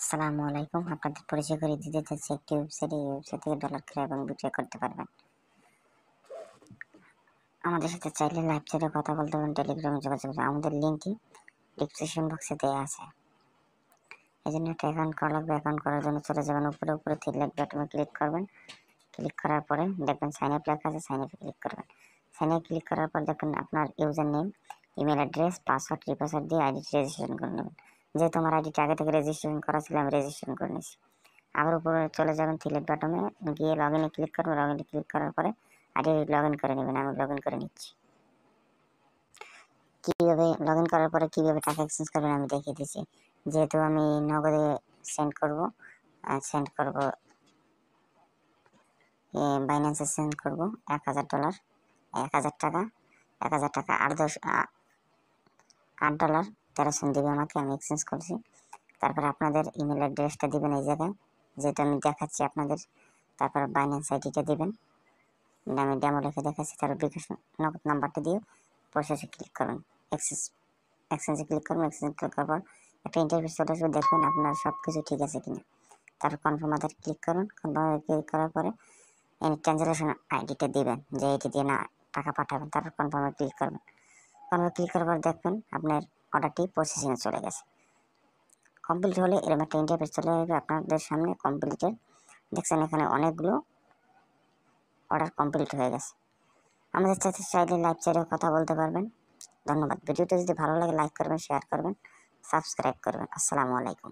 আসসালামু আলাইকুম। আপনাদের পরিচয় করে দিতে চাচ্ছি একটি ওয়েবসাইট। এই ওয়েবসাইট থেকে ডলার ক্রয় এবং বিক্রয় করতে পারবেন। আমাদের সাথে চাইলে লাইভ চ্যাটে কথা বলতে পারেন, টেলিগ্রামে যোগাযোগ করবেন। আমাদের লিঙ্কটি ডিসক্রিপশন বক্সে দেওয়া আছে। এই জন্য একটা অ্যাকাউন্ট করা লাগবে। অ্যাকাউন্ট করার জন্য চলে যাবেন উপরে থ্রি লাইক বাটনে ক্লিক করবেন। ক্লিক করার পরে দেখবেন সাইন আপ লেখা আছে, সাইন আপে ক্লিক করবেন। সাইন আপ ক্লিক করার পর দেখবেন আপনার user name, email address, password, re-password দিয়ে আইডিটি রেজিস্ট্রেশন করে নেবেন। যেহেতু আমার আইডিটা আগে থেকে রেজিস্ট্রেশন করা ছিল, আমি রেজিস্ট্রেশন করে নিয়েছি। আবার উপরে চলে যাবেন সিলেক্ট বাটনে গিয়ে লগ ইনে ক্লিক করবেন। লগ ইনে ক্লিক করার পরে আইডি লগ ইন করে নেবেন। আমি লগ ইন করে নিচ্ছি। কীভাবে লগ ইন করার পরে কীভাবে টাকা এক্সচেঞ্জ করবেন আমি দেখিয়ে দিচ্ছি। যেহেতু আমি নগদে সেন্ড করব বাইন্যান্সে সেন্ড করব $1000, 1000 টাকা, 1000 টাকা $8 13 সেন্ট দেবে আমাকে। আমি এক্সচেঞ্জ করছি। তারপরে আপনাদের ইমেল অ্যাড্রেসটা দিবেন এই জায়গায়, যেটা আমি দেখাচ্ছি আপনাদের। তারপর বাইন্যান্স আইডিটা দিবেন, আমি ডেমো রেখে দেখাচ্ছি। তারপর বিকাশ নগদ নাম্বারটা দিয়ে প্রসেসে ক্লিক করুন। এক্সচেঞ্জে ক্লিক করুন। এক্সচেঞ্জ ক্লিক করার পর একটা ইন্টারফেস চলে আসবে, দেখবেন আপনার সব কিছু ঠিক আছে কিনা। তারপর কনফার্ম আধার ক্লিক করুন। কনফার্ম ক্লিক করার পরে ট্রানজাকশন আইডিটা দিবেন, যে এটি দিয়ে না টাকা পাঠাবেন। তারপর কনফার্মে ক্লিক করবেন। কনফার্মে ক্লিক করার পর দেখবেন আপনার অর্ডারটি প্রসেসিংয়ে চলে গেছে। কমপ্লিট হলে এরকম একটা ইন্টারফেস চলে আসবে আপনাদের সামনে। কমপ্লিটেড দেখছেন, এখানে অনেকগুলো অর্ডার কমপ্লিট হয়ে গেছে। আমাদের সাথে চাইলে লাইভ চ্যাটে কথা বলতে পারবেন। ধন্যবাদ। ভিডিওটা যদি ভালো লাগে লাইক করবেন, শেয়ার করবেন, সাবস্ক্রাইব করবেন। আসসালামু আলাইকুম।